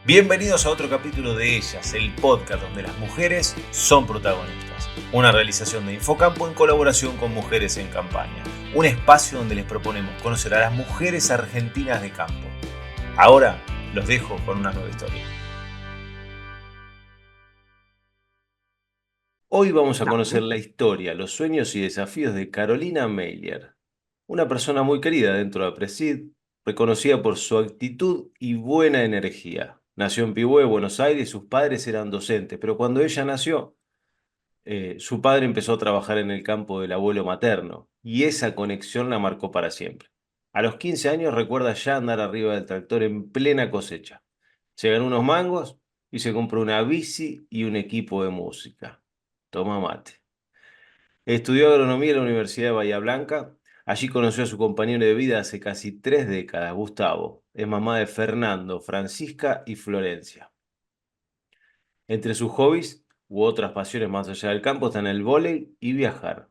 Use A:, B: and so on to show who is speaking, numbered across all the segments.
A: Bienvenidos a otro capítulo de Ellas, el podcast donde las mujeres son protagonistas. Una realización de Infocampo en colaboración con Mujeres en Campaña. Un espacio donde les proponemos conocer a las mujeres argentinas de campo. Ahora los dejo con una nueva historia. Hoy vamos a conocer la historia, los sueños y desafíos de Carolina Meiler. Una persona muy querida dentro de Presid, reconocida por su actitud y buena energía. Nació en Pihue, Buenos Aires, y sus padres eran docentes, pero cuando ella nació, su padre empezó a trabajar en el campo del abuelo materno, y esa conexión la marcó para siempre. A los 15 años recuerda ya andar arriba del tractor en plena cosecha. Se ganó unos mangos y se compró una bici y un equipo de música. Toma mate. Estudió agronomía en la Universidad de Bahía Blanca. Allí conoció a su compañero de vida hace casi 3 décadas, Gustavo. Es mamá de Fernando, Francisca y Florencia. Entre sus hobbies u otras pasiones más allá del campo están el vóley y viajar.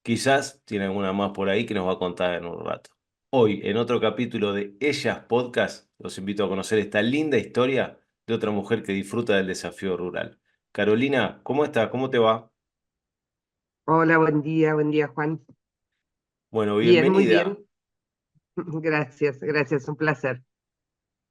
A: Quizás tiene alguna más por ahí que nos va a contar en un rato. Hoy, en otro capítulo de Ellas Podcast, los invito a conocer esta linda historia de otra mujer que disfruta del desafío rural. Carolina, ¿cómo estás? ¿Cómo te va?
B: Hola, buen día, Juan.
A: Bueno,
B: Bien, muy
A: bienvenida.
B: bien. Gracias, un placer.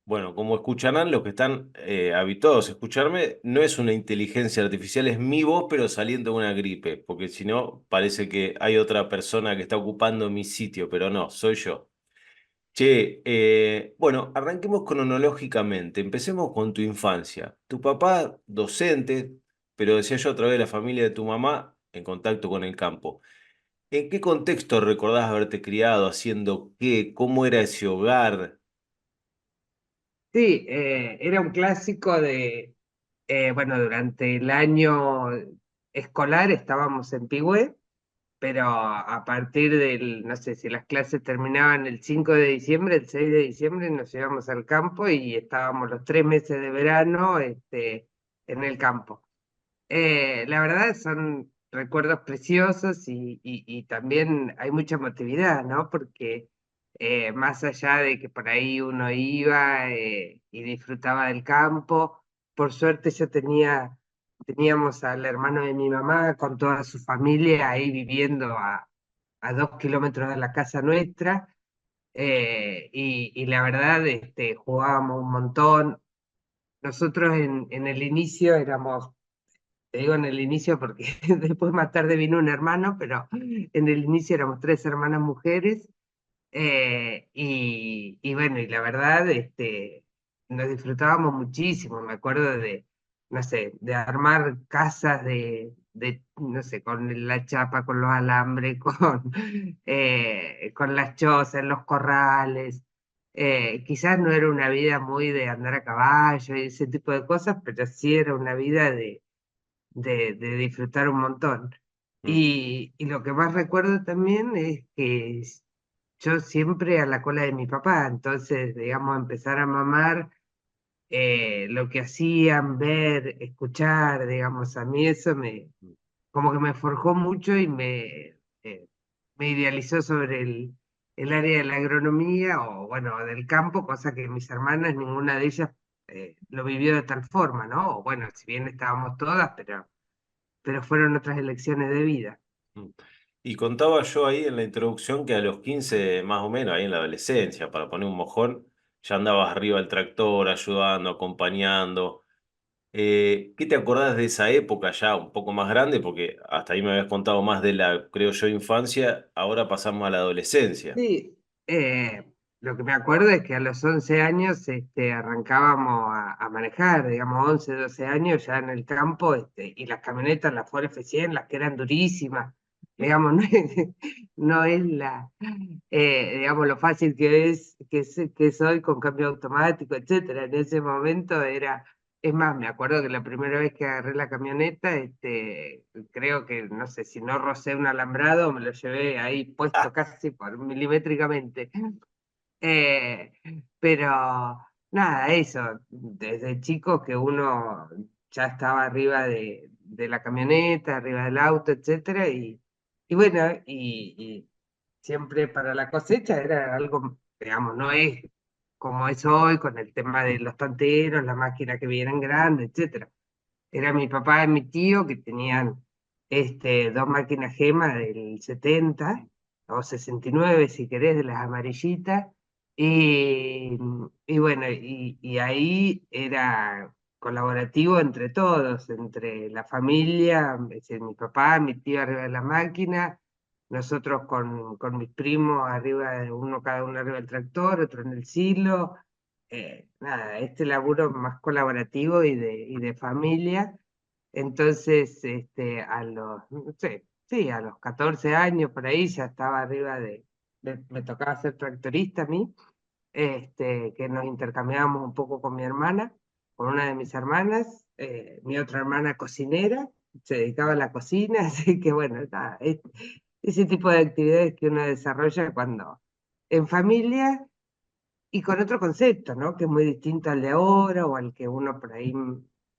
A: Bueno, como escucharán los que están habituados a escucharme, no es una inteligencia artificial, es mi voz, pero saliendo de una gripe, porque si no, parece que hay otra persona que está ocupando mi sitio, pero no, soy yo. Che, bueno, arranquemos cronológicamente, empecemos con tu infancia. Tu papá, docente, pero decía yo a través de la familia de tu mamá, en contacto con el campo. ¿En qué contexto recordás haberte criado, haciendo qué, cómo era ese hogar?
B: Sí, era un clásico bueno, durante el año escolar estábamos en Pigüé, pero a partir del, no sé si las clases terminaban el 5 de diciembre, el 6 de diciembre nos íbamos al campo y estábamos los 3 meses de verano, en el campo. La verdad son recuerdos preciosos y también hay mucha emotividad, ¿no? Porque más allá de que por ahí uno iba y disfrutaba del campo, por suerte teníamos al hermano de mi mamá con toda su familia ahí viviendo a 2 kilómetros de la casa nuestra, y la verdad jugábamos un montón. Nosotros en el inicio éramos, te digo en el inicio porque después más tarde vino un hermano, pero en el inicio éramos 3 hermanas mujeres, y bueno, y la verdad, nos disfrutábamos muchísimo. Me acuerdo de, no sé, de armar casas no sé, con la chapa, con los alambres, con las chozas, los corrales. Quizás no era una vida muy de andar a caballo y ese tipo de cosas, pero sí era una vida de disfrutar un montón.
A: Mm.
B: Y lo que más recuerdo también es que yo siempre a la cola de mi papá, entonces, digamos, empezar a mamar lo que hacían, ver, escuchar, digamos, a mí eso como que me forjó mucho y me idealizó sobre el área de la agronomía o, bueno, del campo, cosa que mis hermanas, ninguna de ellas lo vivió de tal forma, ¿no? O, bueno, si bien estábamos todas, pero fueron otras elecciones de vida.
A: Mm. Y contaba yo ahí en la introducción que a los 15 más o menos, ahí en la adolescencia, para poner un mojón, ya andabas arriba del tractor, ayudando, acompañando. ¿Qué te acordás de esa época ya un poco más grande? Porque hasta ahí me habías contado más de la, creo yo, infancia, ahora pasamos a la adolescencia.
B: Sí, lo que me acuerdo es que a los 11 años arrancábamos a manejar, digamos, 11 12 años ya en el campo, y las camionetas, las Ford F100, las que eran durísimas,
A: Mm.
B: digamos, no es digamos, lo fácil que soy con cambio automático, etcétera. En ese momento es más, me acuerdo que la primera vez que agarré la camioneta, creo que, no sé, si no rocé un alambrado, me lo llevé ahí puesto casi por milimétricamente. Eh, pero nada, eso, desde chico que uno ya estaba arriba de la camioneta, arriba del auto, etcétera, y bueno, y siempre para la cosecha era algo, digamos, no es como es hoy, con el tema de los tonteros, la máquina que vienen grande, etcétera. Era mi papá y mi tío que tenían dos máquinas Gema del 70 o 69 si querés, de las amarillitas. Y bueno, y ahí era colaborativo entre todos, entre la familia, es decir, mi papá, mi tío arriba de la máquina, nosotros con mis primos arriba, uno cada uno arriba del tractor, otro en el silo. Nada, este laburo más colaborativo y de familia. Entonces, a los, no sé, sí, a los 14 años por ahí ya estaba arriba me tocaba ser tractorista a mí, que nos intercambiábamos un poco con mi hermana, con una de mis hermanas, mi otra hermana cocinera, se dedicaba a la cocina, así que bueno, nada, ese tipo de actividades que uno desarrolla cuando en familia y con otro concepto, ¿no? Que es muy distinto al de ahora o al que uno por ahí,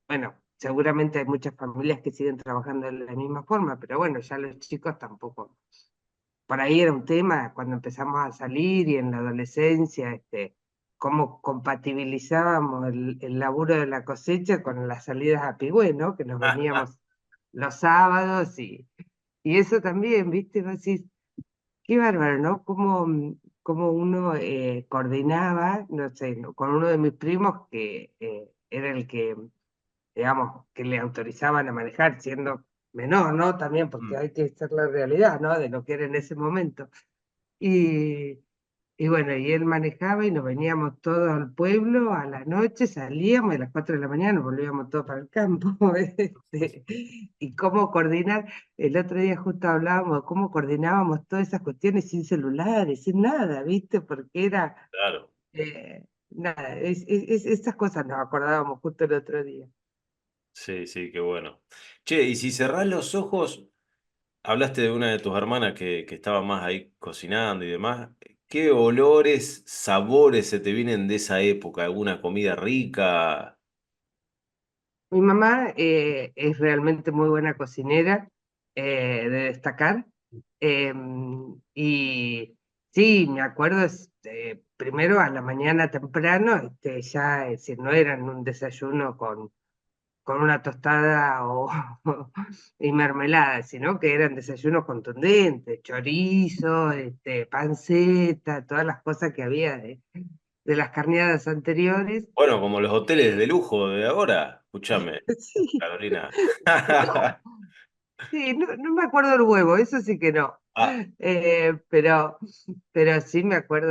B: bueno, seguramente hay muchas familias que siguen trabajando de la misma forma, pero bueno, ya los chicos tampoco. Por ahí era un tema cuando empezamos a salir y en la adolescencia, cómo compatibilizábamos el laburo de la cosecha con las salidas a Pigüé, ¿no? Que nos veníamos los sábados y eso también, ¿viste? Vos decís, qué bárbaro, ¿no? Cómo uno coordinaba, no sé, ¿no? Con uno de mis primos que era el que, digamos, que le autorizaban a manejar siendo menor, ¿no? También porque
A: Mm.
B: hay que ser la realidad, ¿no? De lo que era en ese momento. Y, y bueno, y él manejaba y nos veníamos todos al pueblo, a la noche salíamos y a las 4 de la mañana nos volvíamos todos para el campo. Y cómo coordinar, el otro día justo hablábamos de cómo coordinábamos todas esas cuestiones sin celulares, sin nada, ¿viste? Porque era,
A: Claro.
B: nada, esas cosas nos acordábamos justo el otro día.
A: Sí, sí, qué bueno. Che, y si cerrás los ojos, hablaste de una de tus hermanas que estaba más ahí cocinando y demás. ¿Qué olores, sabores se te vienen de esa época? ¿Alguna comida rica?
B: Mi mamá es realmente muy buena cocinera, de destacar. Y sí, me acuerdo, primero a la mañana temprano, ya si no eran un desayuno con una tostada y mermelada, sino que eran desayunos contundentes, chorizo, panceta, todas las cosas que había de las carneadas anteriores.
A: Bueno, como los hoteles
B: Eh,
A: de lujo de ahora. Escúchame,
B: sí,
A: Carolina.
B: no, sí, no me acuerdo el huevo, eso sí que no.
A: Ah,
B: Pero sí me acuerdo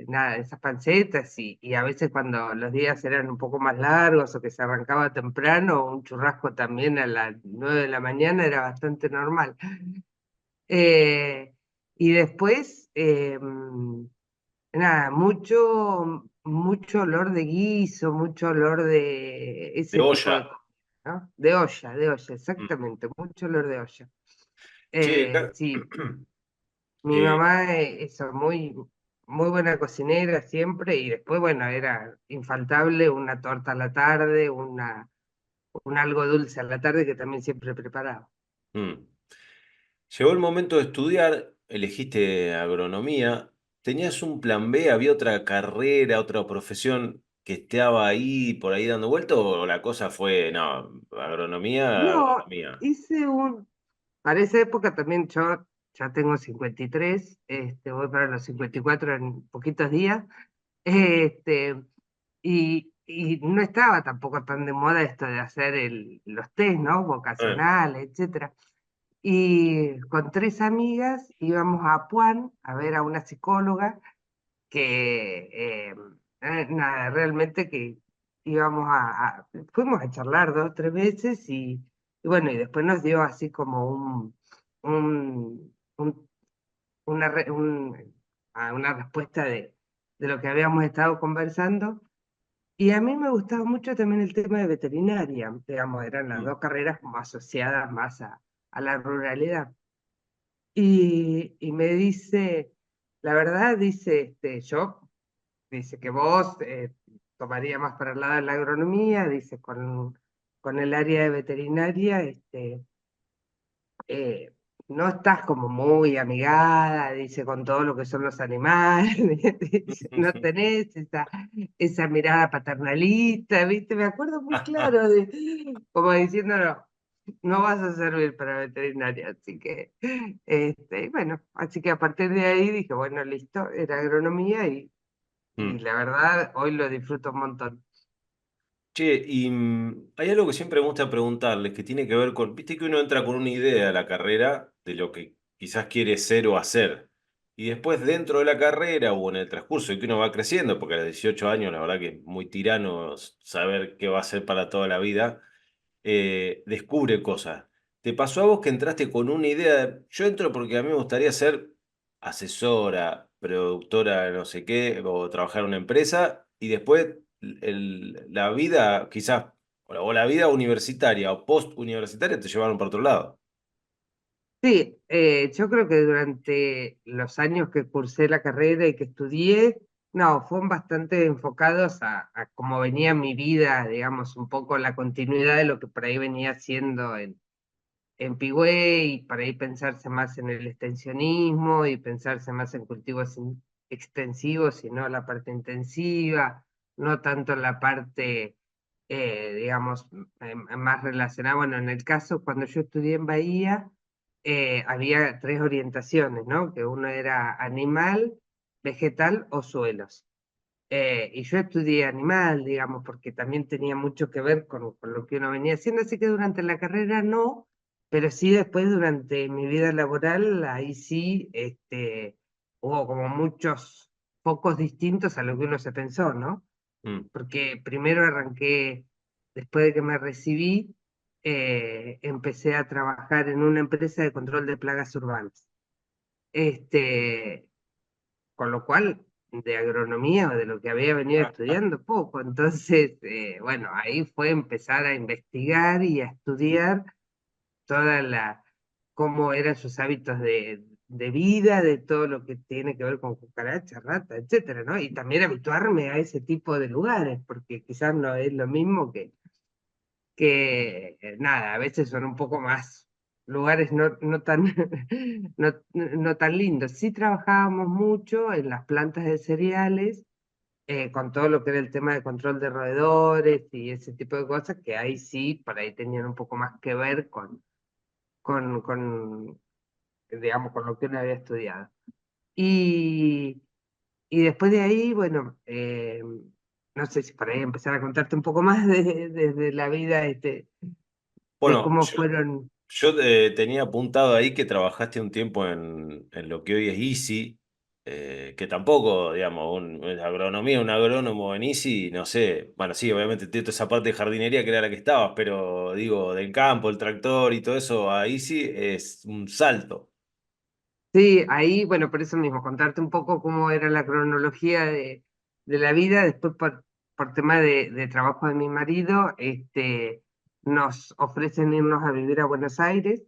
B: nada, de esas pancetas y a veces cuando los días eran un poco más largos o que se arrancaba temprano, un churrasco también a las 9 de la mañana era bastante normal. Eh, y después, nada, mucho olor de guiso, mucho olor de
A: de
B: ese tipo
A: olla.
B: de cosas, ¿no? De olla,
A: Mm.
B: exactamente, mucho olor de olla.
A: Che,
B: Sí, mi
A: eh,
B: mamá, eso, muy buena cocinera siempre, y después, bueno, era infaltable una torta a la tarde, un algo dulce a la tarde que también siempre preparaba.
A: mm. Llegó el momento de estudiar, elegiste agronomía. ¿Tenías un plan B? ¿Había otra carrera, otra profesión que estaba ahí, por ahí dando vuelta? ¿O la cosa fue, no, agronomía,
B: No,
A: agronomía?
B: hice para esa época también yo ya tengo 53, voy para los 54 en poquitos días, este, y no estaba tampoco tan de moda esto de hacer los test, ¿no?
A: Eh,
B: Vocacionales, etcétera. Y con tres amigas íbamos a Puan a ver a una psicóloga que, nada, realmente que íbamos fuimos a charlar 2 o 3 veces y bueno, y después nos dio así como un, un- una respuesta de lo que habíamos estado conversando. Y a mí me gustaba mucho también el tema de veterinaria, digamos, eran las
A: mm,
B: dos carreras como asociadas más a la ruralidad. Y me dice, la verdad, dice, dice que vos tomaría más para el lado de la agronomía, dice, con el área de veterinaria, eh, no estás como muy amigada, dice, con todo lo que son los animales, dice, no tenés esa mirada paternalista, ¿viste? Me acuerdo muy claro de, como diciendo, no, no vas a servir para veterinaria, así que, bueno, así que a partir de ahí dije, bueno, listo, era agronomía y
A: Mm.
B: la verdad, hoy lo disfruto un montón.
A: Che, y hay algo que siempre me gusta preguntarles que tiene que ver con, viste que uno entra con una idea a la carrera de lo que quizás quiere ser o hacer. Y después dentro de la carrera o en el transcurso de que uno va creciendo, porque a los 18 años la verdad que es muy tirano saber qué va a hacer para toda la vida, descubre cosas. ¿Te pasó a vos que entraste con una idea yo entro porque a mí me gustaría ser asesora, productora, de no sé qué, o trabajar en una empresa, y después la vida, quizás, o la vida universitaria o post-universitaria te llevaron para otro lado?
B: Sí, yo creo que durante los años que cursé la carrera y que estudié, no, fueron bastante enfocados a cómo venía mi vida, digamos, un poco la continuidad de lo que por ahí venía haciendo en Pigüé y por ahí pensarse más en el extensionismo y pensarse más en cultivos extensivos y no la parte intensiva, no tanto la parte, digamos, más relacionada. Bueno, en el caso, cuando yo estudié en Bahía, había tres orientaciones, ¿no? Que uno era animal, vegetal o suelos. Y yo estudié animal, digamos, porque también tenía mucho que ver con lo que uno venía haciendo, así que durante la carrera no, pero sí después durante mi vida laboral, ahí sí, hubo como muchos focos distintos a lo que uno se pensó, ¿no?
A: Mm.
B: Porque primero arranqué, después de que me recibí, empecé a trabajar en una empresa de control de plagas urbanas. Este, con lo cual de agronomía o de lo que había venido estudiando poco. Entonces, bueno, ahí fue empezar a investigar y a estudiar toda cómo eran sus hábitos de vida, de todo lo que tiene que ver con cucarachas, ratas, etcétera, ¿no? Y también habituarme a ese tipo de lugares, porque quizás no es lo mismo que nada, a veces son un poco más lugares no tan, no tan lindos. Sí trabajábamos mucho en las plantas de cereales, con todo lo que era el tema de control de roedores y ese tipo de cosas, que ahí sí, por ahí tenían un poco más que ver con digamos, con lo que uno había estudiado. Y, y después de ahí, bueno, no sé si por ahí empezar a contarte un poco más de la vida, de
A: Bueno,
B: cómo fueron.
A: yo tenía apuntado ahí que trabajaste un tiempo en lo que hoy es Easy, que tampoco, digamos, agronomía, un agrónomo en Easy, no sé, bueno, sí, obviamente tiene toda esa parte de jardinería que era la que estabas, pero digo, del campo, el tractor y todo eso a Easy es un salto.
B: Sí, ahí, bueno, por eso mismo, contarte un poco cómo era la cronología de la vida, después por tema de trabajo de mi marido, nos ofrecen irnos a vivir a Buenos Aires.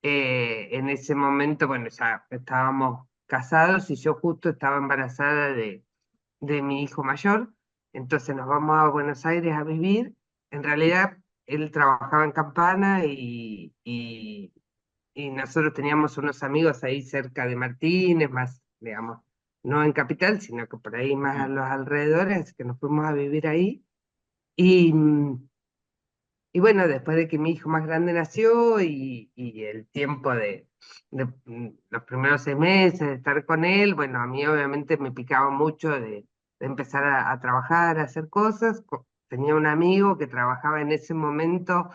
B: En ese momento, bueno, ya estábamos casados y yo justo estaba embarazada de mi hijo mayor, entonces nos vamos a Buenos Aires a vivir. En realidad, él trabajaba en Campana y nosotros teníamos unos amigos ahí cerca de Martínez, más, digamos, no en Capital, sino que por ahí más a
A: Mm,
B: los alrededores, así que nos fuimos a vivir ahí. Y, y bueno, después de que mi hijo más grande nació y el tiempo de los primeros 6 meses de estar con él, bueno, a mí obviamente me picaba mucho de empezar a trabajar, a hacer cosas. Tenía un amigo que trabajaba en ese momento,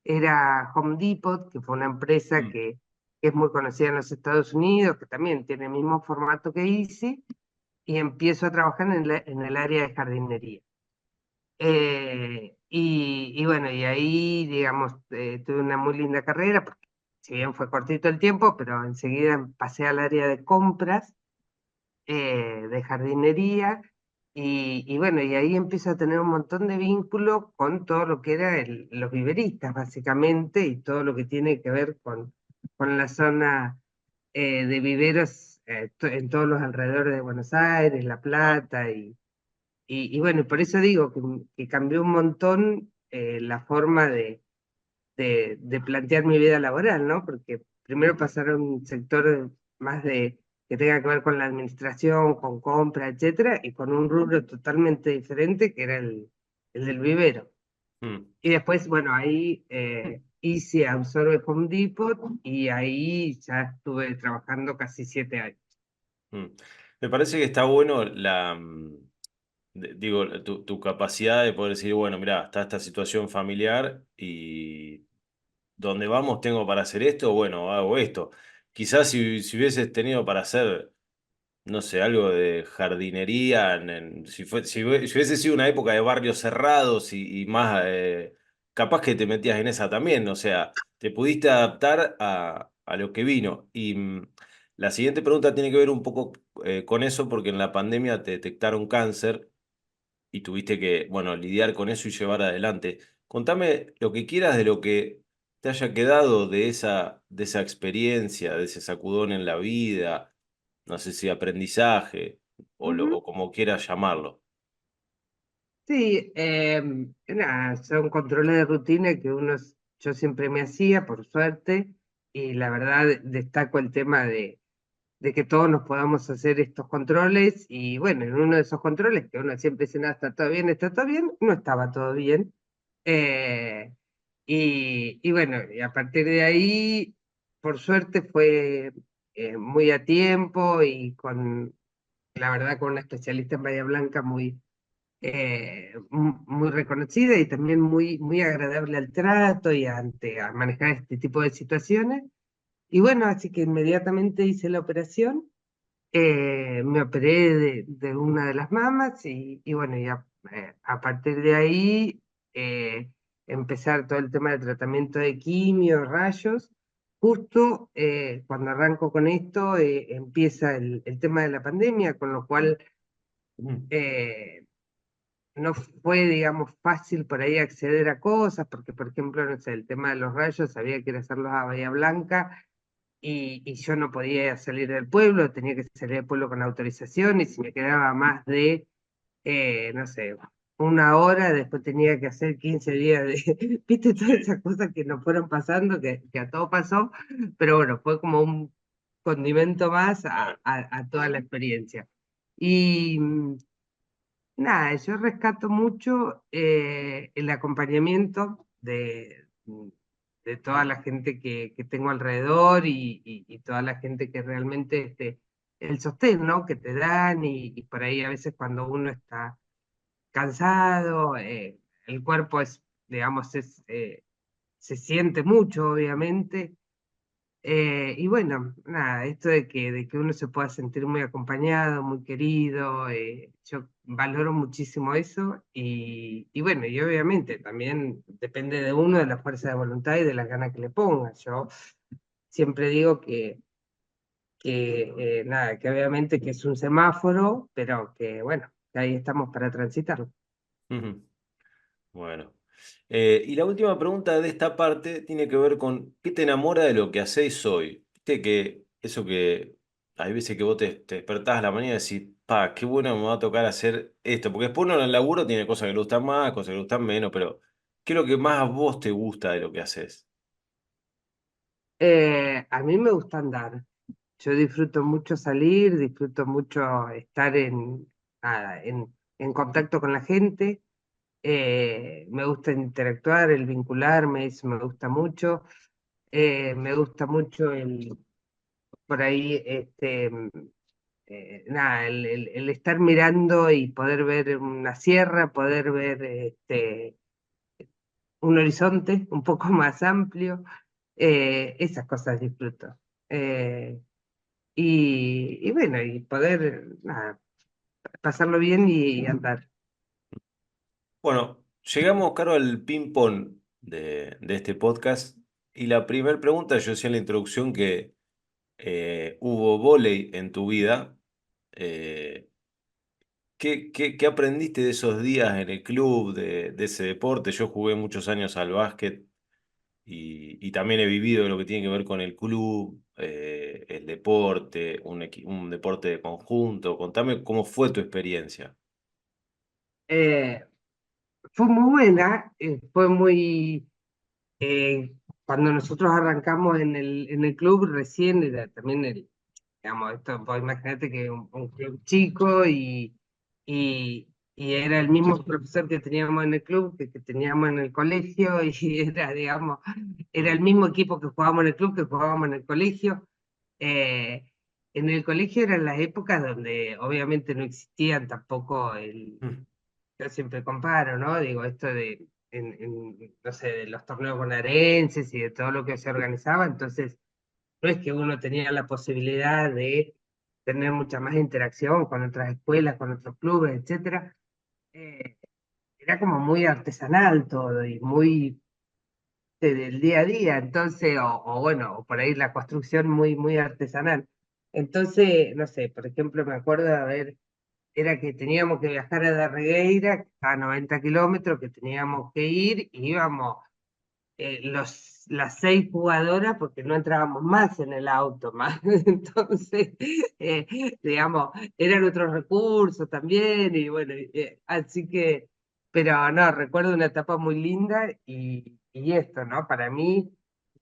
B: era Home Depot, que fue una empresa
A: mm,
B: que es muy conocida en los Estados Unidos, que también tiene el mismo formato que Easy, y empiezo a trabajar en el área de jardinería. Y bueno, y ahí, digamos, tuve una muy linda carrera, porque si bien fue cortito el tiempo, pero enseguida pasé al área de compras, de jardinería, y bueno, y ahí empiezo a tener un montón de vínculos con todo lo que era los viveristas, básicamente, y todo lo que tiene que ver con la zona de viveros en todos los alrededores de Buenos Aires, La Plata, y bueno, por eso digo que cambió un montón la forma de plantear mi vida laboral, ¿no? Porque primero pasar a un sector más de que tenga que ver con la administración, con compra, etcétera, y con un rubro totalmente diferente que era el del vivero.
A: Mm,
B: Y después, bueno, ahí hice absorbe Home Depot y ahí ya estuve trabajando casi 7 años.
A: mm. Me parece que está bueno digo, tu capacidad de poder decir, bueno, mira, está esta situación familiar y donde vamos tengo para hacer esto, bueno, hago esto. Quizás si hubieses tenido para hacer, no sé, algo de jardinería, si hubiese sido una época de barrios cerrados y más, capaz que te metías en esa también, o sea, te pudiste adaptar a lo que vino. Y la siguiente pregunta tiene que ver un poco con eso, porque en la pandemia te detectaron cáncer y tuviste que, bueno, lidiar con eso y llevar adelante. Contame lo que quieras de lo que te haya quedado de esa experiencia, de ese sacudón en la vida, no sé si aprendizaje
B: Ujú.
A: o como quieras llamarlo.
B: Sí, nada, son controles de rutina que yo siempre me hacía, por suerte, y la verdad destaco el tema de que todos nos podamos hacer estos controles, y bueno, en uno de esos controles, que uno siempre dice, nada, está todo bien, no estaba todo bien. eh, y bueno, y a partir de ahí, por suerte fue muy a tiempo y la verdad, con una especialista en Bahía Blanca muy reconocida y también muy agradable al trato y a manejar este tipo de situaciones. Y bueno, así que inmediatamente hice la operación, me operé de una de las mamas y bueno, ya a partir de ahí empezar todo el tema de tratamiento de quimio, rayos. Justo cuando arranco con esto empieza el tema de la pandemia, con lo cual
A: Mm.
B: eh, no fue, digamos, fácil por ahí acceder a cosas, porque, por ejemplo, no sé, el tema de los rayos, había que ir a hacerlos a Bahía Blanca y yo no podía salir del pueblo, tenía que salir del pueblo con autorización y si me quedaba más de, no sé, 1 hora, después tenía que hacer 15 días de, viste, todas
A: Sí.
B: esas cosas que nos fueron pasando, que a todo pasó, pero bueno, fue como un condimento más
A: Claro.
B: a toda la experiencia. Y nada, yo rescato mucho el acompañamiento de toda la gente que tengo alrededor y toda la gente que realmente, el sostén, ¿no? Que te dan y por ahí a veces cuando uno está cansado, el cuerpo digamos, se siente mucho, obviamente, y bueno, nada, esto de que uno se pueda sentir muy acompañado, muy querido, yo valoro muchísimo eso y bueno, y obviamente también depende de uno, de la fuerza de voluntad y de las ganas que le ponga. Yo siempre digo que nada, que obviamente que es un semáforo, pero que bueno, que ahí estamos para transitarlo.
A: Ujú. Bueno. Y la última pregunta de esta parte tiene que ver con ¿qué te enamora de lo que hacéis hoy? Viste que eso que hay veces que vos te despertás a la mañana y decís, pa, qué bueno me va a tocar hacer esto, porque después uno en el laburo tiene cosas que le gustan más, cosas que le gustan menos, pero ¿qué es lo que más a vos te gusta de lo que haces?
B: A mí me gusta andar. Yo disfruto mucho salir, disfruto mucho estar nada, en contacto con la gente, me gusta interactuar, el vincularme, eso me gusta mucho. Me gusta mucho por ahí, nada, el estar mirando y poder ver una sierra, poder ver un horizonte un poco más amplio, esas cosas disfruto. Eh, y bueno, y poder nada, pasarlo bien y andar.
A: Bueno, llegamos, Caro, al ping-pong de este podcast. Y la primera pregunta, yo decía en la introducción que hubo vóley en tu vida. Eh, qué aprendiste de esos días en el club, de ese deporte? Yo jugué muchos años al básquet y también he vivido lo que tiene que ver con el club, el deporte, un deporte de conjunto. Contame cómo fue tu experiencia.
B: Eh, Fue muy buena, fue muy, cuando nosotros arrancamos en el club, recién era también digamos, esto, vos imagínate que un club chico y era el mismo profesor que teníamos en el club que teníamos en el colegio y era, digamos, era
A: Mm,
B: el mismo equipo que jugábamos en el club que jugábamos en el colegio. Eh, en el colegio eran las épocas donde obviamente no existían tampoco
A: mm,
B: yo siempre comparo, ¿no? Digo, esto de, no sé, de los torneos bonaerenses y de todo lo que se organizaba, entonces no es que uno tenía la posibilidad de tener mucha más interacción con otras escuelas, con otros clubes, etcétera. Eh, Era como muy artesanal todo y muy del día a día, entonces, o bueno, o por ahí la construcción muy, muy artesanal. Entonces, no sé, por ejemplo, me acuerdo de haber era que teníamos que viajar a Darregueira, a 90 kilómetros, que teníamos que ir, y íbamos las 6 jugadoras porque no entrábamos más en el auto, más. Entonces, digamos, eran otros recursos también, y bueno, así que, pero no, recuerdo una etapa muy linda y esto, ¿no? Para mí,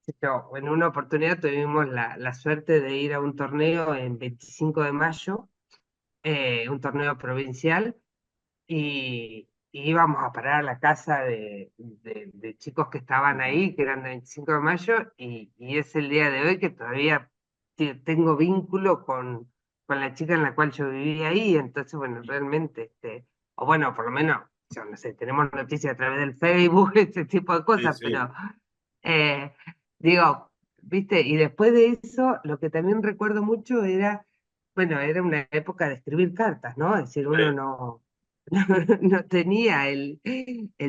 B: qué sé yo, en una oportunidad tuvimos la suerte de ir a un torneo en 25 de mayo, un torneo provincial y íbamos a parar a la casa de chicos que estaban ahí, que eran de 25 de mayo, y es el día de hoy que todavía tengo vínculo con la chica en la cual yo vivía ahí, entonces, bueno, realmente, o bueno, por lo menos, yo no sé, tenemos noticias a través del Facebook, ese tipo de
A: sí,
B: cosas,
A: sí.
B: pero eh, digo, viste, y después de eso, lo que también recuerdo mucho era, bueno, era una época de escribir cartas, ¿no? Es decir, uno
A: Sí.
B: no, no tenía el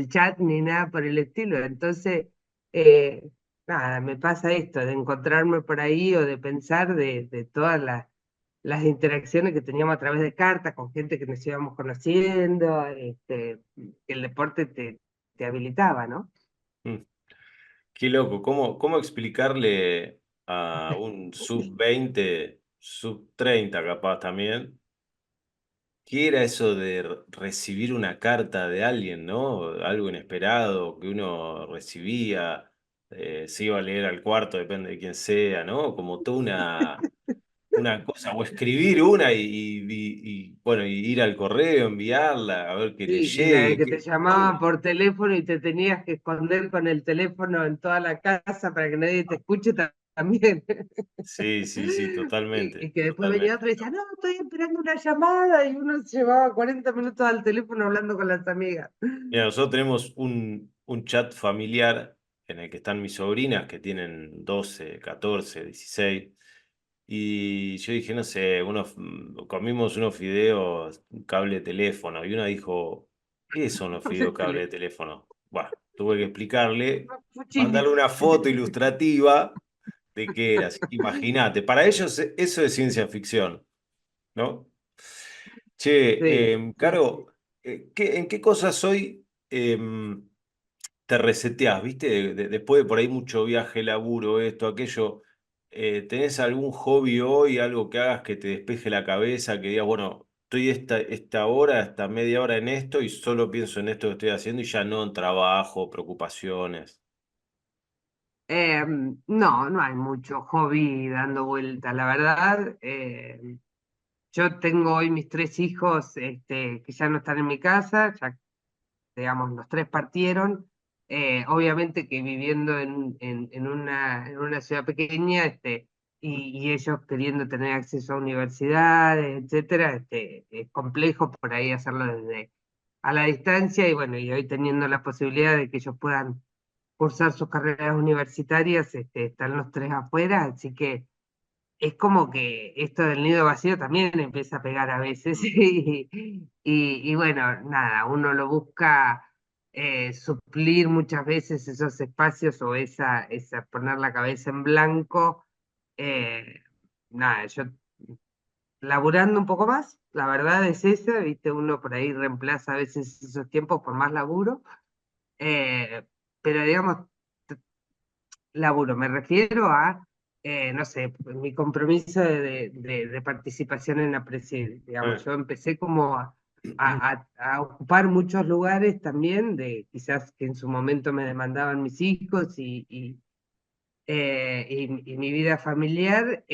B: chat ni nada por el estilo. Entonces, eh, nada, me pasa esto de encontrarme por ahí o de pensar de todas las interacciones que teníamos a través de cartas con gente que nos íbamos conociendo, que el deporte te habilitaba, ¿no?
A: Mm. Qué loco, ¿cómo explicarle a un sub 20 sub 30 capaz también, qué era eso de recibir una carta de alguien, ¿no? Algo inesperado que uno recibía, se iba a leer al cuarto, depende de quién sea, ¿no? Como toda una cosa, o escribir una bueno, y ir al correo, enviarla, a ver que le
B: Sí, y la de
A: llegue.
B: que te llamaban por teléfono y te tenías que esconder con el teléfono en toda la casa para que nadie te escuche también.
A: Sí, sí, sí,
B: Y
A: totalmente,
B: que después venía
A: totalmente.
B: otro y decía, no, estoy esperando una llamada y uno se llevaba 40 minutos al teléfono hablando con las amigas.
A: Mira, nosotros tenemos un chat familiar en el que están mis sobrinas que tienen 12, 14, 16. Y yo dije, no sé, comimos unos fideos, cable de teléfono. Y una dijo, ¿qué son los fideos
B: El
A: cable de teléfono? Bueno, tuve que explicarle,
B: teléfono, fuchili.
A: mandarle una foto ilustrativa de qué era. Así que imagínate, para ellos eso es ciencia ficción, ¿no? Che,
B: Sí, sí,
A: Caro,
B: sí.
A: ¿en qué cosas hoy te reseteás, viste? Después de por ahí mucho viaje, laburo, esto, aquello. ¿Tenés algún hobby hoy, algo que hagas que te despeje la cabeza, que digas, bueno, estoy esta hora, esta media hora en esto y solo pienso en esto que estoy haciendo y ya no en trabajo, preocupaciones?
B: No, no hay mucho hobby dando vuelta, la verdad. Yo tengo hoy mis 3 hijos que ya no están en mi casa, ya digamos, los 3 partieron. Obviamente que viviendo en una ciudad pequeña, y ellos queriendo tener acceso a universidades, etcétera, es complejo por ahí hacerlo desde a la distancia, y bueno, y hoy teniendo la posibilidad de que ellos puedan cursar sus carreras universitarias, están los 3 afuera, así que es como que esto del nido vacío también empieza a pegar a veces
A: Mm.
B: y bueno, nada, uno lo busca suplir muchas veces esos espacios o esa poner la cabeza en blanco. eh, Nada, yo laburando un poco más, la verdad es esa, viste, uno por ahí reemplaza a veces esos tiempos por más laburo, eh, pero digamos, laburo, me refiero a, no sé, mi compromiso de participación en la presidencia. Digamos,
A: Eh.
B: yo empecé como a ocupar muchos lugares también, de quizás que en su momento me demandaban mis hijos y mi vida familiar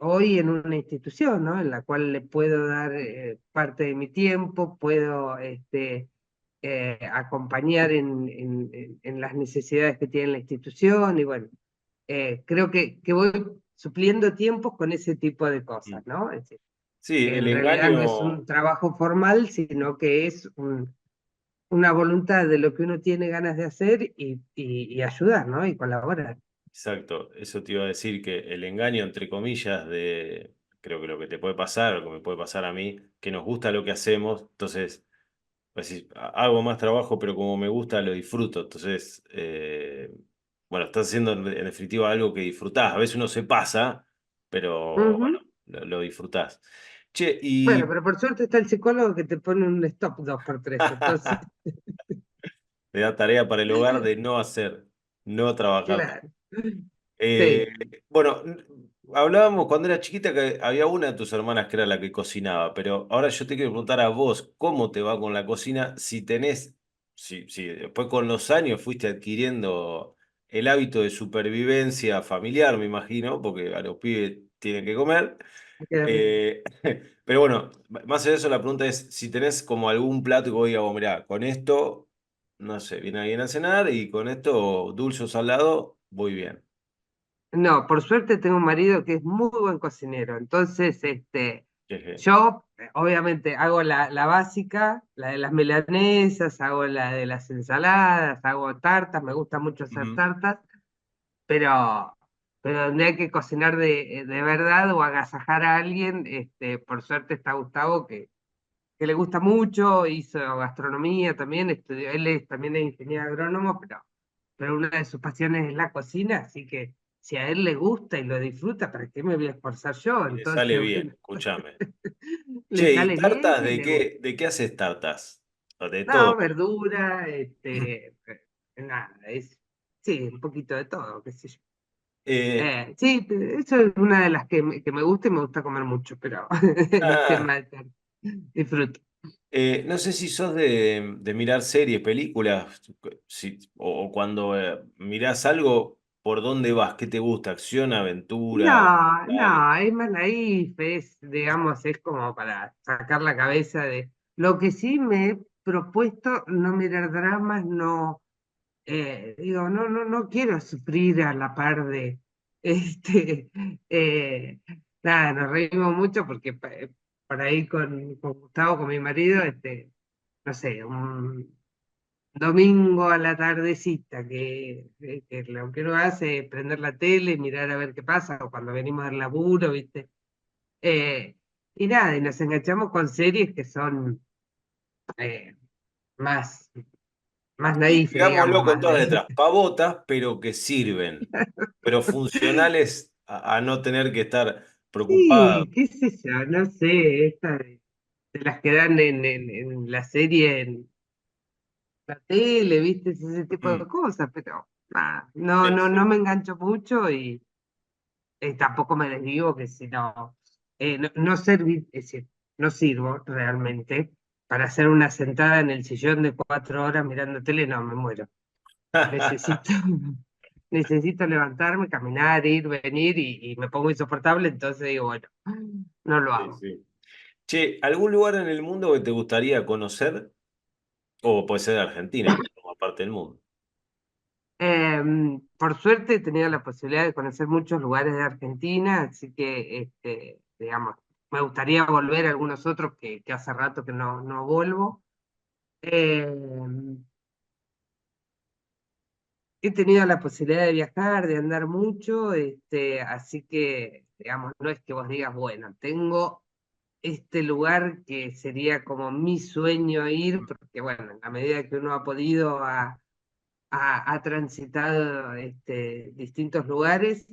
B: hoy en una institución, ¿no? En la cual le puedo dar parte de mi tiempo, puedo acompañar en las necesidades que tiene la institución y bueno, creo que voy supliendo tiempos con ese tipo de cosas,
A: Mm.
B: ¿no? Es decir,
A: Sí,
B: que
A: el
B: en realidad no es
A: engaño,
B: un trabajo formal, sino que es una voluntad de lo que uno tiene ganas de hacer y ayudar, ¿no? Y colaborar.
A: exacto, eso te iba a decir, que el engaño, entre comillas, creo que lo que te puede pasar, o que me puede pasar a mí, que nos gusta lo que hacemos, entonces, pues, sí, hago más trabajo, pero como me gusta, lo disfruto, entonces, bueno, estás haciendo en definitiva algo que disfrutás, a veces uno se pasa, pero bueno,
B: Ujú.
A: lo disfrutás. Che,
B: Bueno,
A: y
B: pero por suerte está el psicólogo que te pone un stop 2x3, entonces,
A: te da tarea para el hogar de no hacer, no trabajar.
B: claro.
A: Eh,
B: Sí,
A: bueno, hablábamos cuando era chiquita que había una de tus hermanas que era la que cocinaba, pero ahora yo te quiero preguntar a vos, ¿cómo te va con la cocina? Si después con los años fuiste adquiriendo el hábito de supervivencia familiar, me imagino, porque a los pibes tienen que comer.
B: queda rico.
A: Eh, pero bueno, más allá de eso, la pregunta es si tenés como algún plato que vos digas, vos, mirá, con esto, no sé, viene alguien a cenar y con esto, dulce o salado, voy bien.
B: No, por suerte tengo un marido que es muy buen cocinero, entonces,
A: Jeje.
B: yo obviamente hago la básica, la de las milanesas, hago la de las ensaladas, hago tartas, me gusta mucho hacer
A: Ujú.
B: tartas, pero, pero donde hay que cocinar de verdad o agasajar a alguien, por suerte está Gustavo, que le gusta mucho, hizo gastronomía también, estudió, también es ingeniero agrónomo, pero una de sus pasiones es la cocina, así que si a él le gusta y lo disfruta, ¿para qué me voy a esforzar yo?
A: Y le sale
B: Entonces,
A: bien,
B: bueno,
A: escúchame.
B: le
A: Che, ¿y
B: sale bien
A: tartas
B: y le gusta.
A: de qué haces tartas? De todo.
B: No, verdura, nada, sí, un poquito de todo, qué sé yo.
A: Eh,
B: Sí, eso es una de las que me gusta y me gusta comer mucho, pero el tema de disfruto.
A: no sé si sos de mirar series, películas, o cuando mirás algo, ¿por dónde vas? ¿Qué te gusta? ¿Acción, aventura,
B: No,
A: documental?
B: no, es más naif, digamos, es como para sacar la cabeza de... Lo que sí me he propuesto, no mirar dramas, no, digo, no quiero sufrir a la par de, este, eh, nada, nos reímos mucho porque por ahí con Gustavo, con mi marido, no sé, un domingo a la tardecita, que lo que uno hace es prender la tele, mirar a ver qué pasa, o cuando venimos del laburo, ¿viste? Eh, y nada, y nos enganchamos con series que son eh, más, más
A: Y
B: naif, digamos,
A: digámoslo con
B: más
A: todas
B: de...
A: letras, pavotas, pero que sirven, pero funcionales a no tener que estar preocupado.
B: Sí, qué sé yo, no sé, esta de las que dan en la serie, en la tele, ¿viste? Ese tipo
A: Mm,
B: de cosas, pero nada,
A: sí,
B: no
A: sí.
B: me engancho mucho y tampoco me desdigo que si no, no es decir, no sirvo realmente para hacer una sentada en el sillón de 4 horas mirando tele, no, me muero. Necesito, necesito levantarme, caminar, ir, venir y me pongo insoportable, entonces digo, bueno, no lo
A: Sí,
B: hago.
A: sí. Che, ¿algún lugar en el mundo que te gustaría conocer? O puede ser de Argentina, que forma parte del mundo.
B: Por suerte he tenido la posibilidad de conocer muchos lugares de Argentina, así que, digamos, me gustaría volver a algunos otros que hace rato que no vuelvo. Em, He tenido la posibilidad de viajar, de andar mucho, así que, digamos, no es que vos digas, bueno, tengo este lugar que sería como mi sueño ir, porque bueno, en la medida que uno ha podido, ha transitado distintos lugares.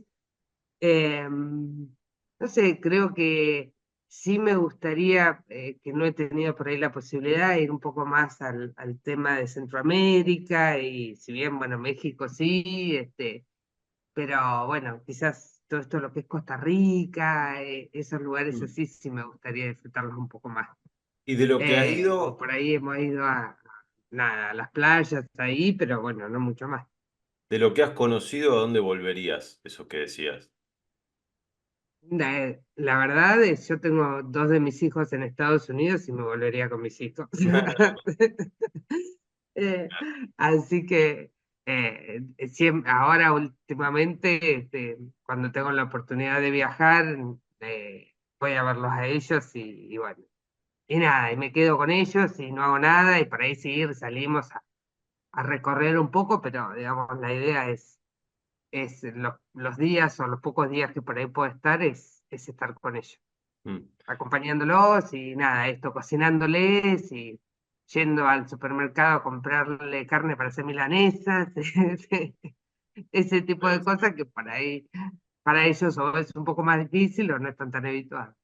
B: No sé, creo que sí me gustaría, que no he tenido por ahí la posibilidad, de ir un poco más al tema de Centroamérica, y si bien, bueno, México sí, pero bueno, quizás todo esto lo que es Costa Rica, esos lugares
A: Mm.
B: así sí me gustaría disfrutarlos un poco más.
A: Y de lo que has
B: Y
A: ido,
B: por ahí hemos ido nada, a las playas ahí, pero bueno, no mucho más.
A: De lo que has conocido, ¿a dónde volverías? Eso que decías.
B: La verdad es, yo tengo dos de mis hijos en Estados Unidos y me volvería con mis hijos. Eh, Así que ahora últimamente, cuando tengo la oportunidad de viajar, voy a verlos a ellos y bueno, y nada, y me quedo con ellos y no hago nada y por ahí sí salimos a recorrer un poco, pero digamos, la idea es los días o los pocos días que por ahí puedo estar, es estar con ellos,
A: Mm.
B: acompañándolos y nada, esto, cocinándoles y yendo al supermercado a comprarle carne para hacer milanesas, ese tipo de cosas que para ellos o es un poco más difícil o no están tan habituados.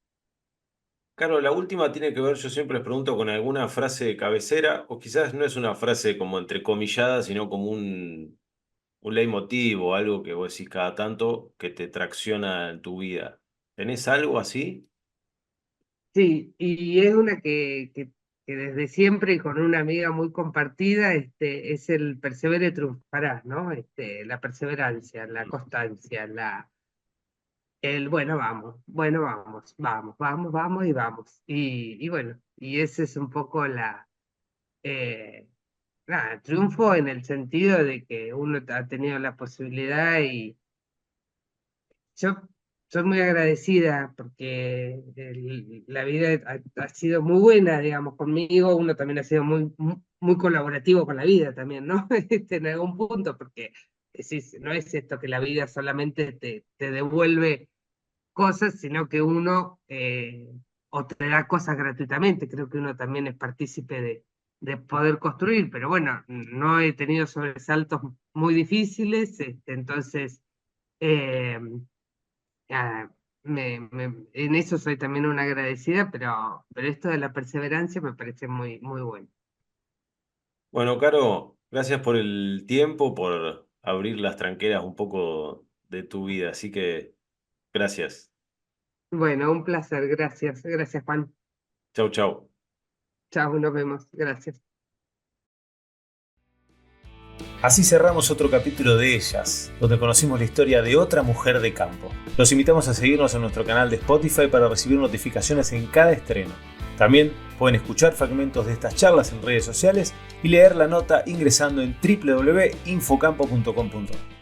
A: Claro, la última tiene que ver, yo siempre les pregunto, con alguna frase de cabecera, o quizás no es una frase como entrecomillada, sino como un leitmotiv o algo que vos decís cada tanto que te tracciona en tu vida. ¿Tenés algo así?
B: Sí, y es una que desde siempre y con una amiga muy compartida, es el persevere triunfará, ¿no? La perseverancia, la constancia, el bueno, vamos, vamos, vamos, vamos y vamos. Y bueno, y ese es un poco eh, nada, triunfo en el sentido de que uno ha tenido la posibilidad y yo soy muy agradecida porque la vida ha sido muy buena, digamos, conmigo. Uno también ha sido muy colaborativo con la vida también, ¿no? En algún punto, porque no es esto que la vida solamente te devuelve cosas, sino que uno o te da cosas gratuitamente. Creo que uno también es partícipe de poder construir, pero bueno, no he tenido sobresaltos muy difíciles, entonces... eh, ah, en eso soy también una agradecida, pero esto de la perseverancia me parece muy bueno.
A: Bueno, Caro, gracias por el tiempo, por abrir las tranqueras un poco de tu vida, así que gracias.
B: Bueno, un placer, gracias, gracias Juan.
A: Chau, chau.
B: Chao, nos vemos, gracias.
C: Así cerramos otro capítulo de Ellas, donde conocimos la historia de otra mujer de campo. Los invitamos a seguirnos en nuestro canal de Spotify para recibir notificaciones en cada estreno. También pueden escuchar fragmentos de estas charlas en redes sociales y leer la nota ingresando en www.infocampo.com.ar.